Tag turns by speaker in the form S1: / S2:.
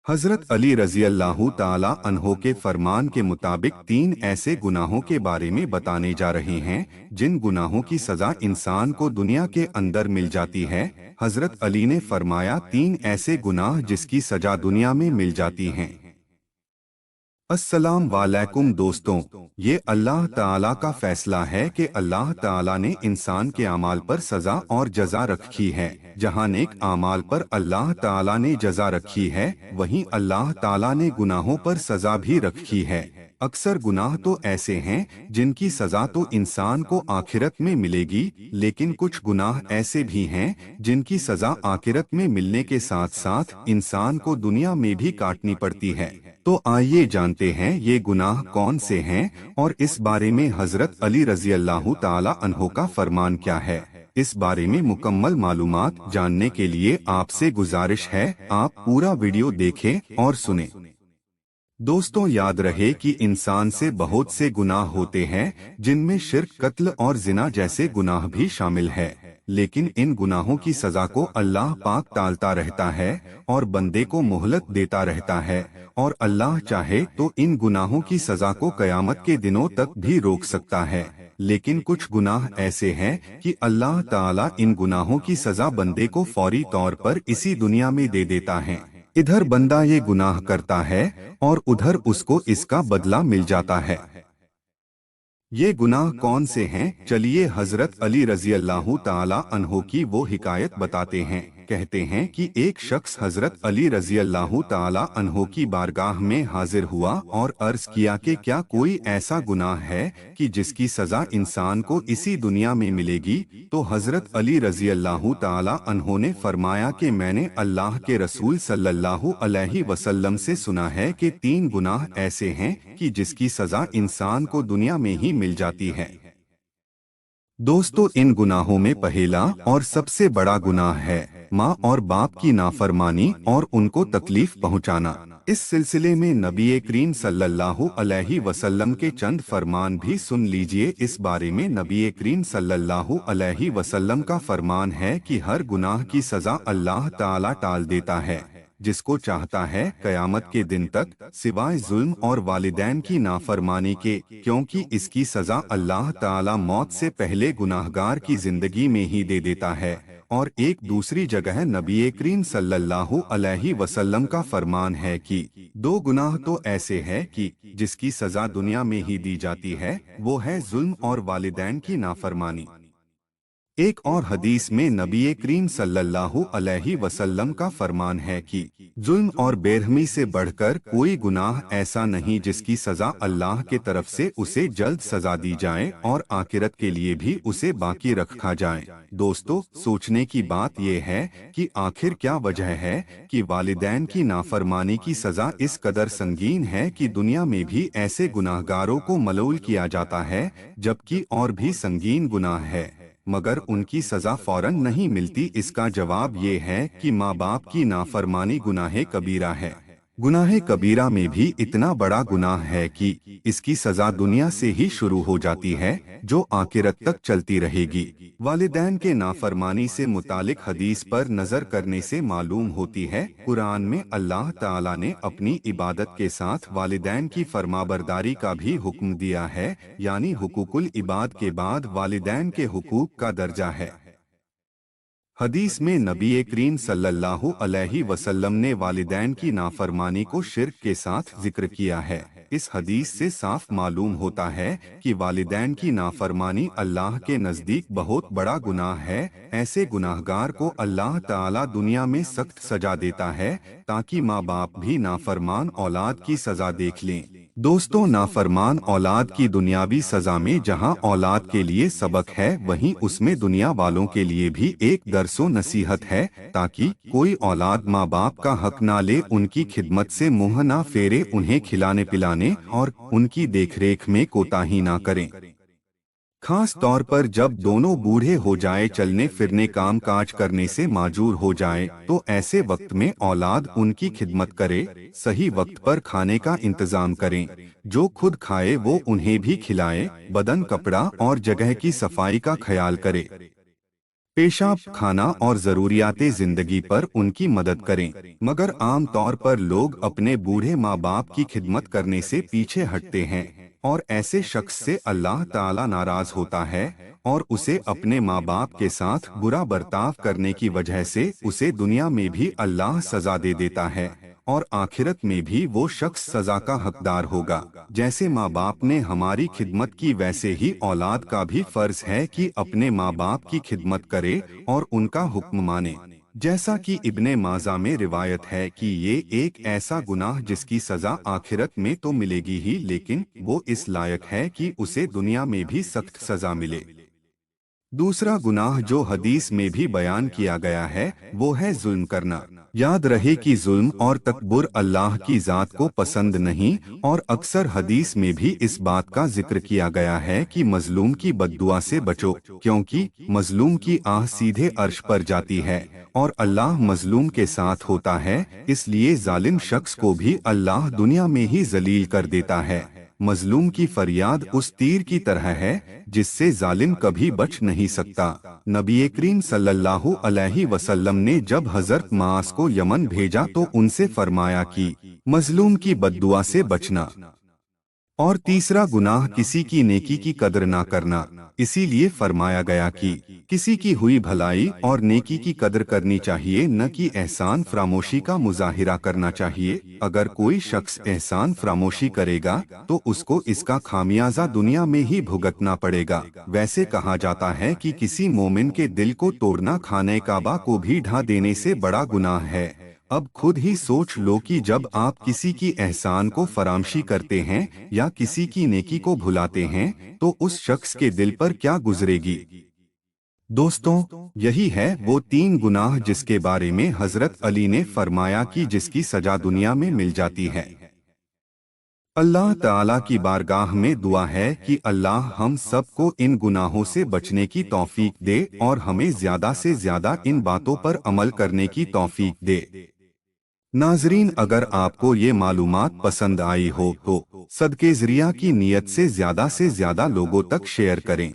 S1: हजरत अली रजी अल्लाह ताला अन्हो के फरमान के मुताबिक 3 ऐसे गुनाहों के बारे में बताने जा रहे हैं जिन गुनाहों की सजा इंसान को दुनिया के अंदर मिल जाती है। हजरत अली ने फरमाया 3 ऐसे गुनाह जिसकी सजा दुनिया में मिल जाती हैं। अस्सलाम वालेकुम दोस्तों, ये अल्लाह ताला का फैसला है कि अल्लाह ताला ने इंसान के अमाल पर सजा और जजा रखी है। जहाँ नेक अमाल पर अल्लाह ताला ने जजा रखी है, वहीं अल्लाह ताला ने गुनाहों पर सजा भी रखी है। अक्सर गुनाह तो ऐसे हैं जिनकी सजा तो इंसान को आखिरत में मिलेगी, लेकिन कुछ गुनाह ऐसे भी हैं जिनकी सजा आखिरत में मिलने के साथ साथ इंसान को दुनिया में भी काटनी पड़ती है। तो आइए जानते हैं ये गुनाह कौन से हैं और इस बारे में हजरत अली रजी अल्लाह ताला अन्हो का फरमान क्या है। इस बारे में मुकम्मल मालूमात जानने के लिए आपसे गुजारिश है आप पूरा वीडियो देखें और सुनें। दोस्तों, याद रहे कि इंसान से बहुत से गुनाह होते हैं जिनमें शिर्क, कत्ल और जिना जैसे गुनाह भी शामिल है, लेकिन इन गुनाहों की सजा को अल्लाह पाक टालता रहता है और बंदे को मोहलत देता रहता है, और अल्लाह चाहे तो इन गुनाहों की सजा को कयामत के दिनों तक भी रोक सकता है। लेकिन कुछ गुनाह ऐसे हैं कि अल्लाह ताला इन गुनाहों की सजा बंदे को फौरी तौर पर इसी दुनिया में दे देता है। इधर बंदा ये गुनाह करता है और उधर उसको इसका बदला मिल जाता है। ये गुनाह कौन से हैं? चलिए हजरत अली रजी अल्लाह ताला अन्हो की वो हिकायत बताते हैं। कहते हैं कि एक शख्स हजरत अली रजी अल्लाह ताला अन्हो की बारगाह में हाजिर हुआ और अर्ज किया कि क्या कोई ऐसा गुनाह है कि जिसकी सजा इंसान को इसी दुनिया में मिलेगी? तो हजरत अली रजी अल्लाह ताला अन्हो ने फरमाया कि मैंने अल्लाह के रसूल सल्लल्लाहु अलैहि वसल्लम से सुना है कि 3 गुनाह ऐसे हैं कि जिसकी सजा इंसान को दुनिया में ही मिल जाती है। दोस्तों, इन गुनाहों में पहला और सबसे बड़ा गुनाह है माँ और बाप की नाफरमानी और उनको तकलीफ पहुँचाना। इस सिलसिले में नबी करीम सल्लल्लाहु अलैहि वसल्लम के चंद फरमान भी सुन लीजिए। इस बारे में नबी करीम सल्लल्लाहु अलैहि वसल्लम का फरमान है कि हर गुनाह की सजा अल्लाह ताला टाल देता है जिसको चाहता है कयामत के दिन तक, सिवाय जुल्म और वालिदैन की नाफरमानी के, क्योंकि इसकी सजा अल्लाह ताला मौत से पहले गुनाहगार की जिंदगी में ही दे देता है। और एक दूसरी जगह नबी करीम सल्लल्लाहु अलैहि वसल्लम का फरमान है कि 2 गुनाह तो ऐसे हैं कि जिसकी सजा दुनिया में ही दी जाती है, वो है जुल्म और वालिदैन की नाफरमानी। एक और हदीस में नबी करीम सल्लल्लाहु अलैहि वसल्लम का फरमान है कि जुल्म और बेरहमी से बढ़कर कोई गुनाह ऐसा नहीं जिसकी सजा अल्लाह के तरफ से उसे जल्द सजा दी जाए और आखिरत के लिए भी उसे बाकी रखा जाए। दोस्तों, सोचने की बात यह है कि आखिर क्या वजह है कि वालिदैन की नाफरमानी की सजा इस कदर संगीन है कि दुनिया में भी ऐसे गुनाहगारों को मलूल किया जाता है, जबकि और भी संगीन गुनाह है मगर उनकी सजा फौरन नहीं मिलती। इसका जवाब ये है कि माँ बाप की नाफरमानी गुनाहे कबीरा है। गुनाहे कबीरा में भी इतना बड़ा गुनाह है कि इसकी सजा दुनिया से ही शुरू हो जाती है, जो आखिरत तक चलती रहेगी। वालिदैन के नाफरमानी से मुतालिक हदीस पर नजर करने से मालूम होती है, कुरान में अल्लाह ताला ने अपनी इबादत के साथ वालिदैन की फरमाबरदारी का भी हुक्म दिया है, यानी हुकूकुल इबाद के बाद वालिदैन के हुकूक का दर्जा है। हदीस में नबी करीम सल्लल्लाहु अलैहि वसल्लम ने वालिदैन की नाफरमानी को शिर्क के साथ जिक्र किया है। इस हदीस से साफ मालूम होता है कि वालिदैन की नाफरमानी अल्लाह के नज़दीक बहुत बड़ा गुनाह है। ऐसे गुनाहगार को अल्लाह ताला दुनिया में सख्त सजा देता है ताकि माँ बाप भी नाफरमान औलाद की सजा देख लें। दोस्तों, नाफरमान औलाद की दुनियावी सजा में जहां औलाद के लिए सबक है, वहीं उसमें दुनिया वालों के लिए भी एक दरसो नसीहत है, ताकि कोई औलाद माँ बाप का हक ना ले, उनकी खिदमत से मुंह ना फेरे, उन्हें खिलाने पिलाने और उनकी देखरेख में कोताही ना करें। खास तौर पर जब दोनों बूढ़े हो जाए, चलने फिरने काम काज करने से माजूर हो जाए, तो ऐसे वक्त में औलाद उनकी खिदमत करे, सही वक्त पर खाने का इंतजाम करें, जो खुद खाए वो उन्हें भी खिलाए, बदन, कपड़ा और जगह की सफाई का ख्याल करे। पेशाब, खाना और ज़रूरियाते ज़िंदगी पर उनकी मदद करें। मगर आम तौर पर लोग अपने बूढ़े माँ बाप की खिदमत करने से पीछे हटते हैं और ऐसे शख्स से अल्लाह ताला नाराज होता है और उसे अपने माँ बाप के साथ बुरा बर्ताव करने की वजह से उसे दुनिया में भी अल्लाह सजा दे देता है और आखिरत में भी वो शख्स सजा का हकदार होगा। जैसे माँ बाप ने हमारी खिदमत की वैसे ही औलाद का भी फर्ज है कि अपने माँ बाप की खिदमत करे और उनका हुक्म माने। जैसा कि इब्ने माजा में रिवायत है कि ये एक ऐसा गुनाह जिसकी सजा आखिरत में तो मिलेगी ही, लेकिन वो इस लायक है कि उसे दुनिया में भी सख्त सजा मिले। दूसरा गुनाह जो हदीस में भी बयान किया गया है वो है जुल्म करना। याद रहे कि जुल्म और तकब्बुर अल्लाह की जात को पसंद नहीं और अक्सर हदीस में भी इस बात का जिक्र किया गया है कि मजलूम की बद्दुआ से बचो, क्योंकि मजलूम की आह सीधे अर्श पर जाती है और अल्लाह मजलूम के साथ होता है। इसलिए जालिम शख्स को भी अल्लाह दुनिया में ही जलील कर देता है। मजलूम की फरियाद उस तीर की तरह है जिससे जालिम कभी बच नहीं सकता। नबी करीम सल्लल्लाहु अलैहि वसल्लम ने जब हजरत मास को यमन भेजा तो उनसे फरमाया कि मजलूम की बद्दुआ से बचना। और तीसरा गुनाह किसी की नेकी की कदर ना करना। इसीलिए फरमाया गया कि किसी की हुई भलाई और नेकी की कदर करनी चाहिए, न कि एहसान फरामोशी का मुजाहिरा करना चाहिए। अगर कोई शख्स एहसान फरामोशी करेगा तो उसको इसका खामियाजा दुनिया में ही भुगतना पड़ेगा। वैसे कहा जाता है कि किसी मोमिन के दिल को तोड़ना खाने काबा को भी ढा देने से बड़ा गुनाह है। अब खुद ही सोच लो कि जब आप किसी की एहसान को फरामशी करते हैं या किसी की नेकी को भुलाते हैं तो उस शख्स के दिल पर क्या गुजरेगी। दोस्तों, यही है वो तीन गुनाह जिसके बारे में हजरत अली ने फरमाया कि जिसकी सजा दुनिया में मिल जाती है। अल्लाह ताला की बारगाह में दुआ है कि अल्लाह हम सबको इन गुनाहों से बचने की तौफीक दे और हमें ज्यादा से ज्यादा इन बातों पर अमल करने की तौफीक दे। नाजरीन, अगर आपको ये मालूमात पसंद आई हो तो सदके ज़रिया की नीयत से ज्यादा लोगों तक शेयर करें।